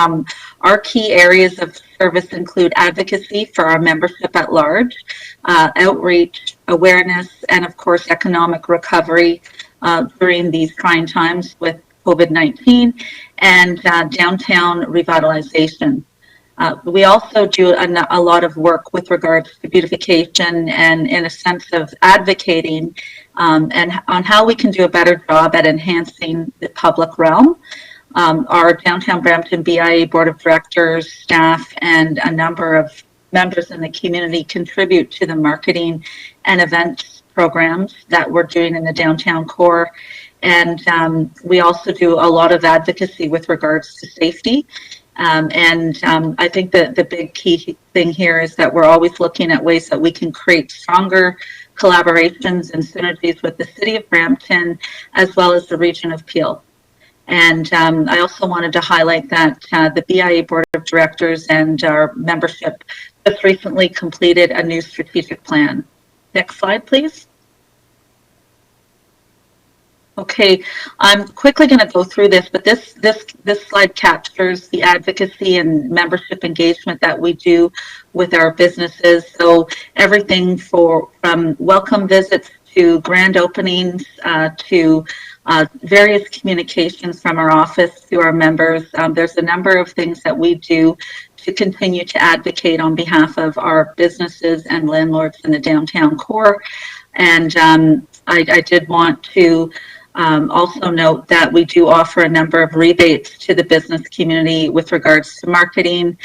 our key areas of service include advocacy for our membership at large, outreach, awareness, and of course, economic recovery during these trying times with COVID-19, and downtown revitalization. We also do a lot of work with regards to beautification and in a sense of advocating and on how we can do a better job at enhancing the public realm. Our Downtown Brampton BIA Board of Directors, staff, and a number of members in the community contribute to the marketing and events programs that we're doing in the downtown core. And we also do a lot of advocacy with regards to safety. I think that the big key thing here is that we're always looking at ways that we can create stronger collaborations and synergies with the City of Brampton, as well as the region of Peel. And I also wanted to highlight that the BIA Board of Directors and our membership just recently completed a new strategic plan. Next slide, please. Okay, I'm quickly going to go through this, but this slide captures the advocacy and membership engagement that we do with our businesses. So everything from welcome visits to grand openings to various communications from our office to our members. There's a number of things that we do to continue to advocate on behalf of our businesses and landlords in the downtown core. And I did want to also note that we do offer a number of rebates to the business community with regards to marketing,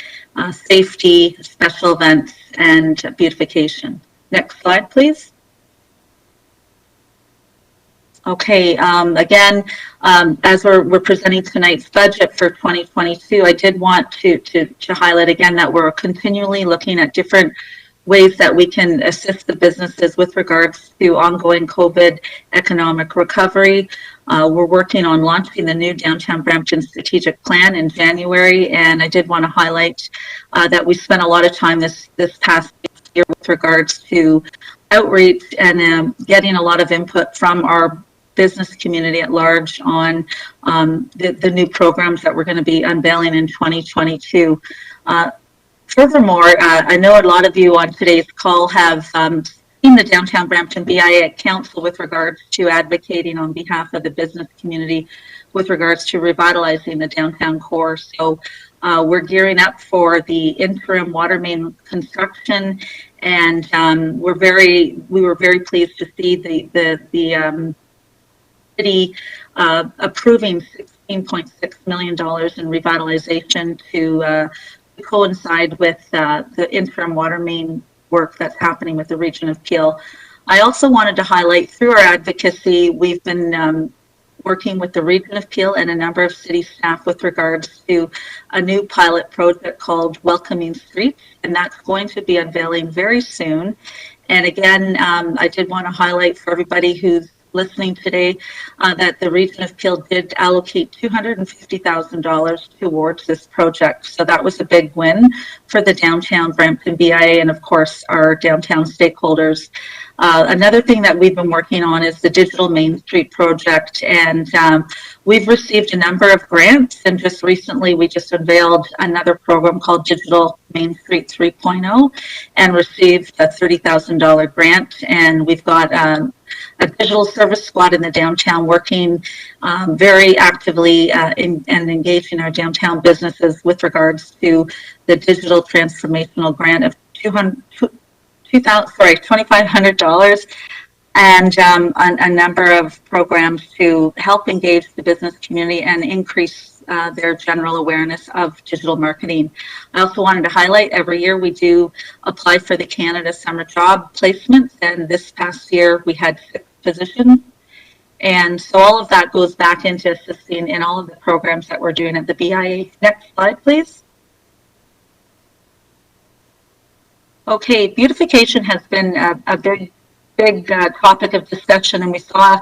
safety, special events, and beautification. Next slide, please. Okay, again, as we're presenting tonight's budget for 2022, I did want to highlight again that we're continually looking at different ways that we can assist the businesses with regards to ongoing COVID economic recovery. We're working on launching the new Downtown Brampton strategic plan in January, and I did want to highlight that we spent a lot of time this past year with regards to outreach and getting a lot of input from our business community at large on the new programs that we're going to be unveiling in 2022. Furthermore, I know a lot of you on today's call have seen the Downtown Brampton BIA Council with regards to advocating on behalf of the business community with regards to revitalizing the downtown core. So we're gearing up for the interim water main construction, and we were very pleased to see the city approving $16.6 million in revitalization to coincide with the interim water main work that's happening with the region of Peel. I also wanted to highlight through our advocacy, we've been working with the region of Peel and a number of city staff with regards to a new pilot project called Welcoming Streets, and that's going to be unveiling very soon. And again, I did want to highlight for everybody who's listening today that the region of Peel did allocate $250,000 towards this project. So that was a big win for the Downtown Brampton BIA and of course our downtown stakeholders. Another thing that we've been working on is the Digital Main Street project, and we've received a number of grants, and just recently we just unveiled another program called Digital Main Street 3.0 and received a $30,000 grant, and we've got a digital service squad in the downtown working very actively and engaging our downtown businesses with regards to the digital transformational grant of $2,500 and a number of programs to help engage the business community and increase their general awareness of digital marketing. I also wanted to highlight every year we do apply for the Canada Summer Job Placements, and this past year we had 6 positions. And so all of that goes back into assisting in all of the programs that we're doing at the BIA. Next slide, please. Okay, beautification has been a big topic of discussion, and we saw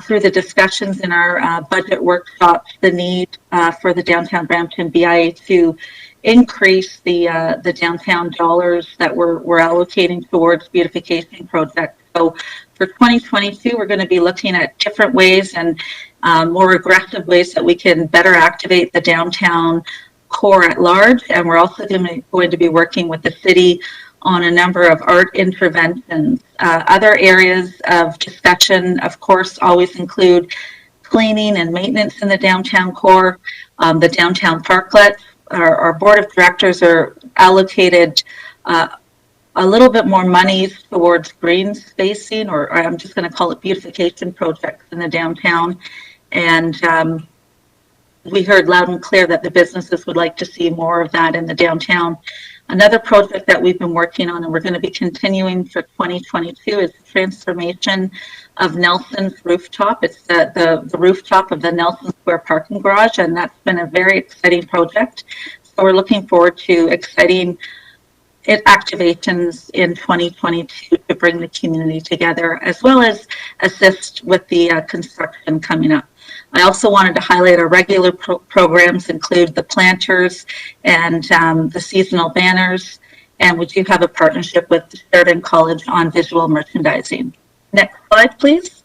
through the discussions in our budget workshops the need for the Downtown Brampton BIA to increase the downtown dollars that we're allocating towards beautification projects. So for 2022, we're going to be looking at different ways and more aggressive ways that we can better activate the downtown core at large, and we're also going to be working with the city on a number of art interventions. Other areas of discussion, of course, always include cleaning and maintenance in the downtown core, the downtown parklet. Our board of directors are allocated a little bit more money towards green spacing, or I'm just going to call it beautification projects in the downtown. And we heard loud and clear that the businesses would like to see more of that in the downtown. Another project that we've been working on and we're going to be continuing for 2022 is the transformation of Nelson's Rooftop. It's the rooftop of the Nelson Square parking garage, and that's been a very exciting project. So we're looking forward to exciting activations in 2022 to bring the community together, as well as assist with the construction coming up. I also wanted to highlight our regular programs include the planters and the seasonal banners, and we do have a partnership with Sheridan College on visual merchandising. Next slide, please.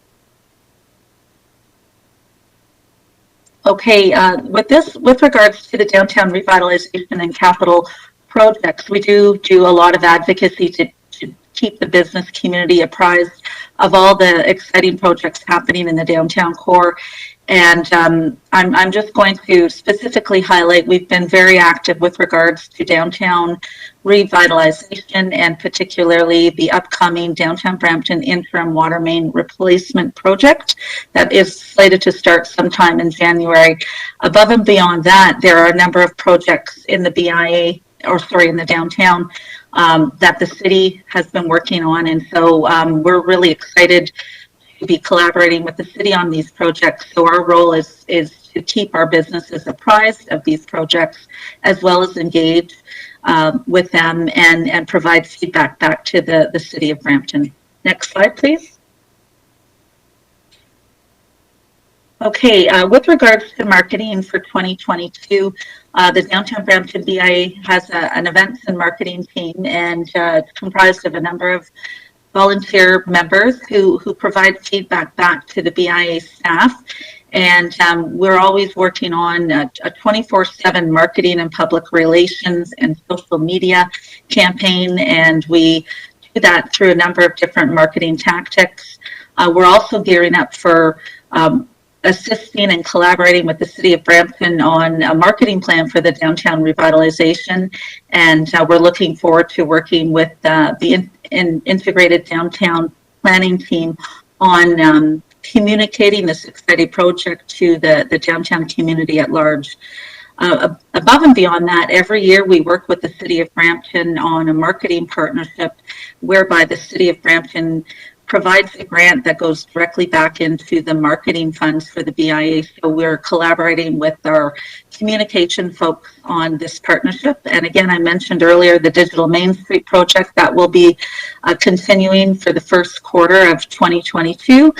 Okay, with regards to the downtown revitalization and capital projects, we do a lot of advocacy to keep the business community apprised of all the exciting projects happening in the downtown core. And I'm just going to specifically highlight, we've been very active with regards to downtown revitalization and particularly the upcoming downtown Brampton interim water main replacement project that is slated to start sometime in January. Above and beyond that, there are a number of projects in the BIA, in the downtown that the city has been working on. And so we're really excited to be collaborating with the city on these projects. So our role is to keep our businesses apprised of these projects, as well as engage with them and provide feedback back to the city of Brampton. Next slide, please. Okay, with regards to marketing for 2022, the Downtown Brampton BIA has an events and marketing team, and it's comprised of a number of volunteer members who provide feedback back to the BIA staff. And we're always working on a 24/7 marketing and public relations and social media campaign, and we do that through a number of different marketing tactics. We're also gearing up for assisting and collaborating with the city of Brampton on a marketing plan for the downtown revitalization, and we're looking forward to working with the integrated downtown planning team on communicating this exciting project to the downtown community at large. Above and beyond that, every year we work with the city of Brampton on a marketing partnership whereby the city of Brampton provides a grant that goes directly back into the marketing funds for the BIA. So we're collaborating with our communication folks on this partnership. And again, I mentioned earlier the Digital Main Street project that will be continuing for the first quarter of 2022.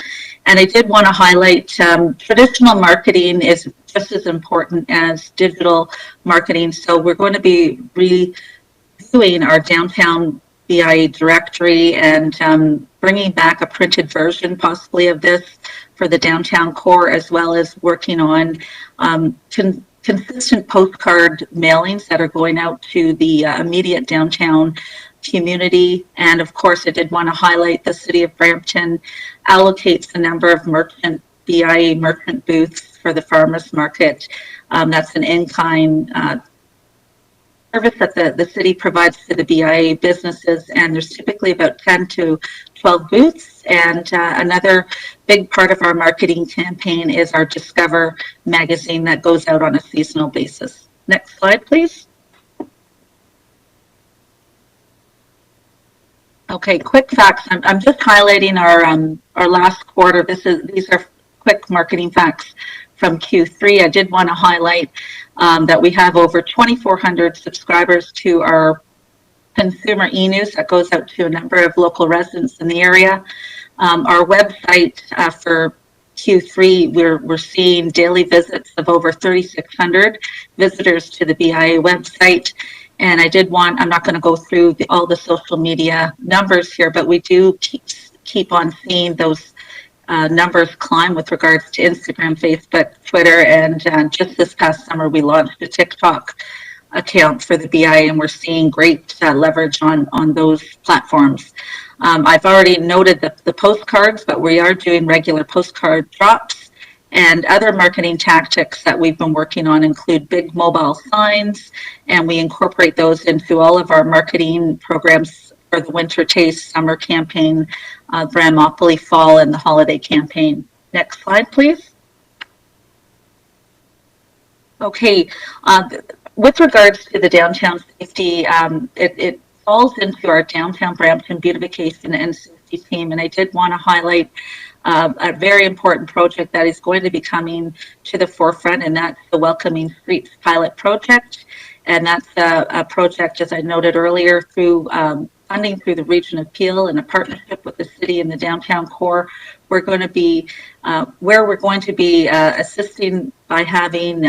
And I did want to highlight traditional marketing is just as important as digital marketing. So we're going to be redoing our downtown BIA directory and bringing back a printed version possibly of this for the downtown core, as well as working on consistent postcard mailings that are going out to the immediate downtown community. And of course, I did want to highlight the city of Brampton allocates a number of BIA merchant booths for the farmers market. That's an in-kind service that the city provides to the BIA businesses, and there's typically about 10 to 12 booths. And another big part of our marketing campaign is our Discover magazine that goes out on a seasonal basis. Next slide, please. Okay, quick facts. I'm just highlighting our last quarter. These are quick marketing facts from Q3. I did want to highlight that we have over 2,400 subscribers to our consumer e-news that goes out to a number of local residents in the area. Our website for Q3, we're seeing daily visits of over 3,600 visitors to the BIA website. And I'm not going to go through all the social media numbers here, but we do keep on seeing those numbers climb with regards to Instagram, Facebook, Twitter, and just this past summer we launched a TikTok account for the BIA, and we're seeing great leverage on those platforms. I've already noted the postcards, but we are doing regular postcard drops, And other marketing tactics that we've been working on include big mobile signs, and we incorporate those into all of our marketing programs for the Winter Taste Summer campaign, Gramopoly Fall, and the Holiday campaign. Next slide, please. Okay, with regards to the downtown safety, it falls into our downtown Brampton beautification and safety team, and I did want to highlight a very important project that is going to be coming to the forefront, and that's the Welcoming Streets pilot project. And that's a project, as I noted earlier, through funding through the Region of Peel in a partnership with the city and the downtown core. We're going to be assisting by having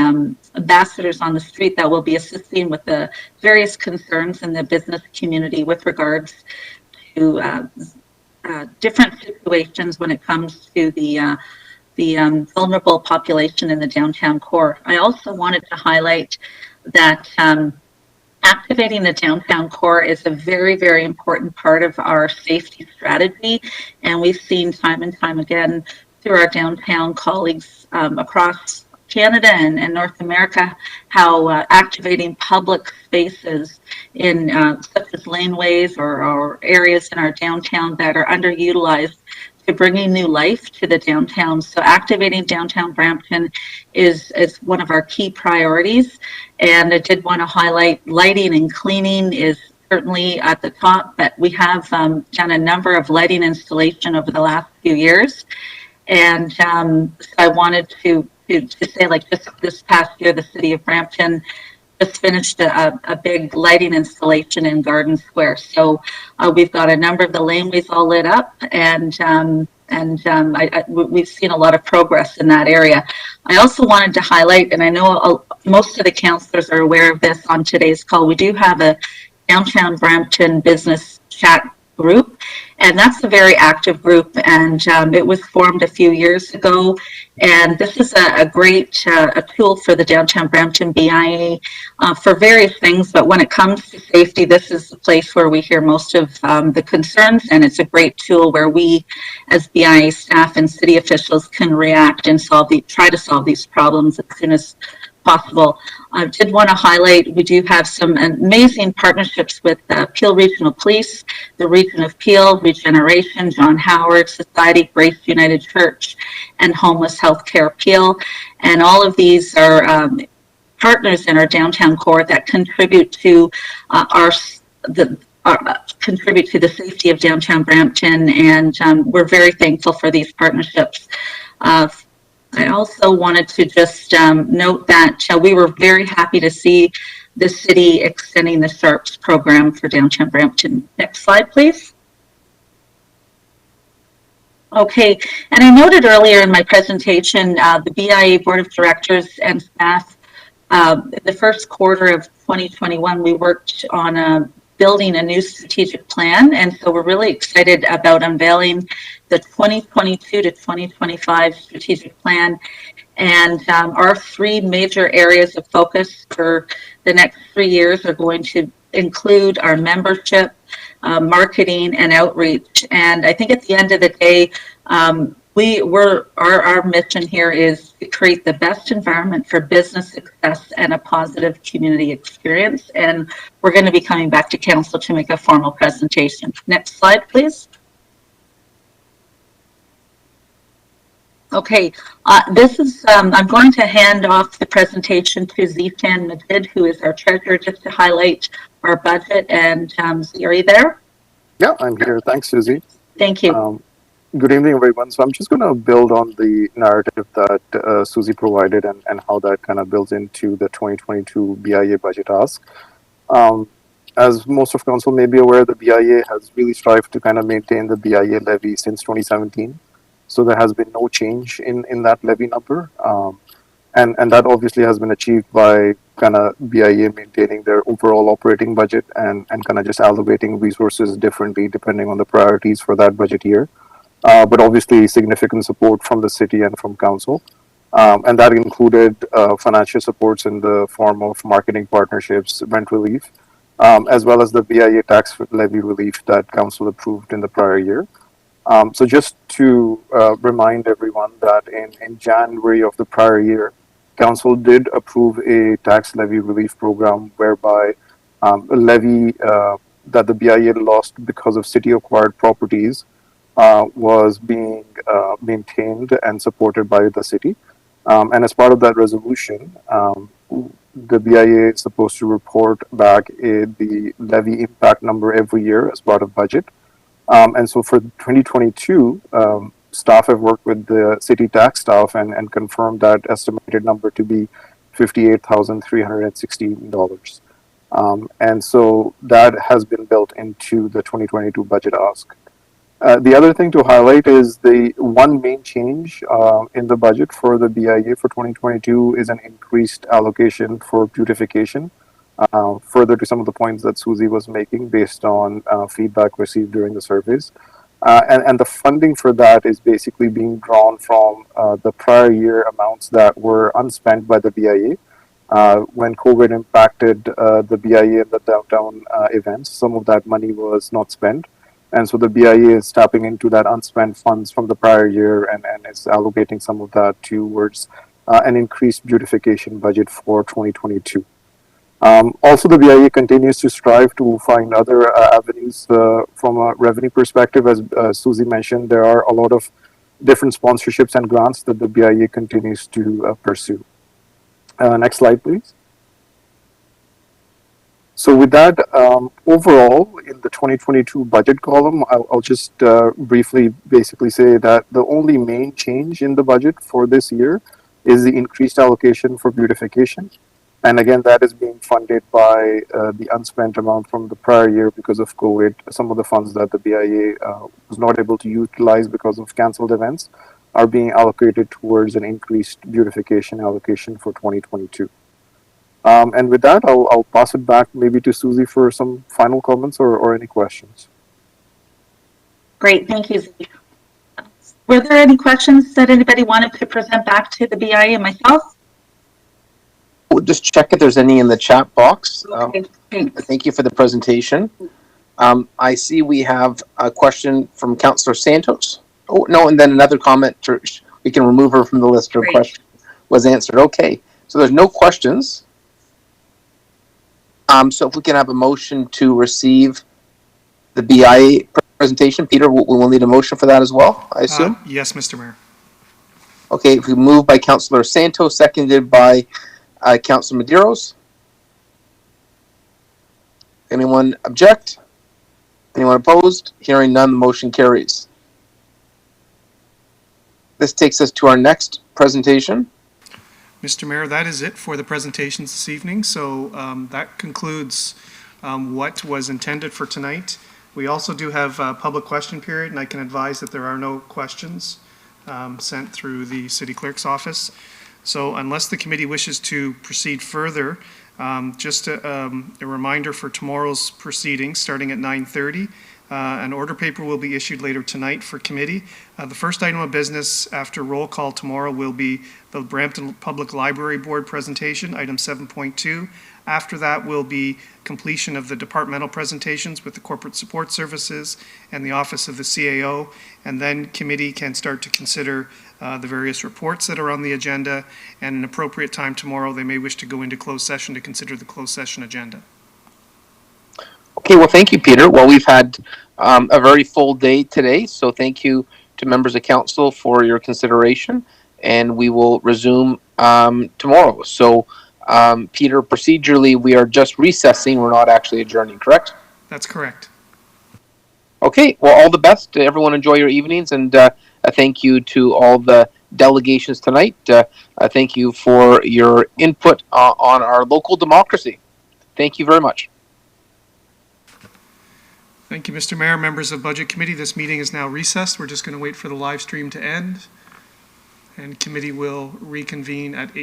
ambassadors on the street that will be assisting with the various concerns in the business community with regards to different situations when it comes to the vulnerable population in the downtown core. I also wanted to highlight that activating the downtown core is a very, very important part of our safety strategy. And we've seen time and time again through our downtown colleagues across Canada and North America how activating public spaces in such as laneways or areas in our downtown that are underutilized to bringing new life to the downtown. So activating downtown Brampton is one of our key priorities. And I did want to highlight lighting and cleaning is certainly at the top, but we have done a number of lighting installation over the last few years. And so I wanted to say, like, just this past year, the city of Brampton just finished a big lighting installation in Garden Square. So we've got a number of the laneways all lit up, and we've seen a lot of progress in that area. I also wanted to highlight, and I know most of the councillors are aware of this on today's call, we do have a Downtown Brampton Business Chat group, and that's a very active group, and it was formed a few years ago, and this is a great a tool for the Downtown Brampton BIA for various things, but when it comes to safety, this is the place where we hear most of the concerns, and it's a great tool where we as BIA staff and city officials can react and try to solve these problems as soon as possible. I did want to highlight, we do have some amazing partnerships with Peel Regional Police, the Region of Peel, Regeneration, John Howard Society, Grace United Church, and Homeless Healthcare Peel. And all of these are partners in our downtown core that contribute to contribute to the safety of downtown Brampton, and we're very thankful for these partnerships. I also wanted to just note that we were very happy to see the city extending the SHARPS program for downtown Brampton. Next slide, please. Okay, and I noted earlier in my presentation, the BIA Board of Directors and staff, the first quarter of 2021, we worked on building a new strategic plan, and so we're really excited about unveiling the 2022 to 2025 strategic plan. And our three major areas of focus for the next 3 years are going to include our membership, marketing, and outreach. And I think at the end of the day, our mission here is to create the best environment for business success and a positive community experience. And we're going to be coming back to council to make a formal presentation. Next slide, please. Okay, this is, I'm going to hand off the presentation to Zishan Majid, who is our treasurer, just to highlight our budget. And Z, are you there? Yeah, I'm here. Thanks, Susie. Thank you. Good evening, everyone. So I'm just going to build on the narrative that Susie provided and how that kind of builds into the 2022 BIA budget ask. As most of council may be aware, the BIA has really strived to kind of maintain the BIA levy since 2017. So there has been no change in that levy number. And that obviously has been achieved by kind of BIA maintaining their overall operating budget and kind of just allocating resources differently depending on the priorities for that budget year. But obviously significant support from the city and from council. And that included financial supports in the form of marketing partnerships, rent relief, as well as the BIA tax levy relief that council approved in the prior year. So just to remind everyone that in January of the prior year, Council did approve a tax levy relief program whereby a levy that the BIA lost because of city-acquired properties was being maintained and supported by the city. And as part of that resolution, the BIA is supposed to report back the levy impact number every year as part of budget. And so for 2022, staff have worked with the city tax staff and confirmed that estimated number to be $58,316. And so that has been built into the 2022 budget ask. The other thing to highlight is the one main change in the budget for the BIA for 2022 is an increased allocation for beautification, further to some of the points that Susie was making based on feedback received during the surveys. And the funding for that is basically being drawn from the prior year amounts that were unspent by the BIA. When COVID impacted the BIA and the downtown events, some of that money was not spent. And so the BIA is tapping into that unspent funds from the prior year and is allocating some of that towards an increased beautification budget for 2022. Also, the BIA continues to strive to find other avenues from a revenue perspective. As Susie mentioned, there are a lot of different sponsorships and grants that the BIA continues to pursue. Next slide, please. So with that, overall, in the 2022 budget column, I'll just briefly basically say that the only main change in the budget for this year is the increased allocation for beautification. And again, that is being funded by the unspent amount from the prior year because of COVID. Some of the funds that the BIA was not able to utilize because of canceled events are being allocated towards an increased beautification allocation for 2022. And with that, I'll pass it back maybe to Susie for some final comments or any questions. Great, thank you, Zeke. Were there any questions that anybody wanted to present back to the BIA and myself? We'll just check if there's any in the chat box. Okay, thanks. Thank you for the presentation. I see we have a question from Councillor Santos. Oh, no, and then another comment. We can remove her from the list. Her question was answered. Okay, so there's no questions. So if we can have a motion to receive the BIA presentation, Peter, we'll need a motion for that as well, I assume? Yes, Mr. Mayor. Okay, if we move by Councillor Santos, seconded by Councillor Medeiros. Anyone object? Anyone opposed? Hearing none, the motion carries. This takes us to our next presentation. Mr. Mayor, that is it for the presentations this evening. So that concludes what was intended for tonight. We also do have a public question period, and I can advise that there are no questions sent through the city clerk's office. So unless the committee wishes to proceed further, just a reminder for tomorrow's proceedings starting at 9:30. An order paper will be issued later tonight for committee. The first item of business after roll call tomorrow will be the Brampton Public Library Board presentation, item 7.2. After that will be completion of the departmental presentations with the corporate support services and the office of the CAO. And then committee can start to consider the various reports that are on the agenda. And an appropriate time tomorrow, they may wish to go into closed session to consider the closed session agenda. Okay, well, thank you, Peter. Well, we've had a very full day today, so thank you to members of council for your consideration, and we will resume tomorrow. So, Peter, procedurally, we are just recessing. We're not actually adjourning, correct? That's correct. Okay, well, all the best. Everyone enjoy your evenings, and thank you to all the delegations tonight. Thank you for your input on our local democracy. Thank you very much. Thank you, Mr. Mayor. Members of Budget Committee, this meeting is now recessed. We're just going to wait for the live stream to end, and committee will reconvene at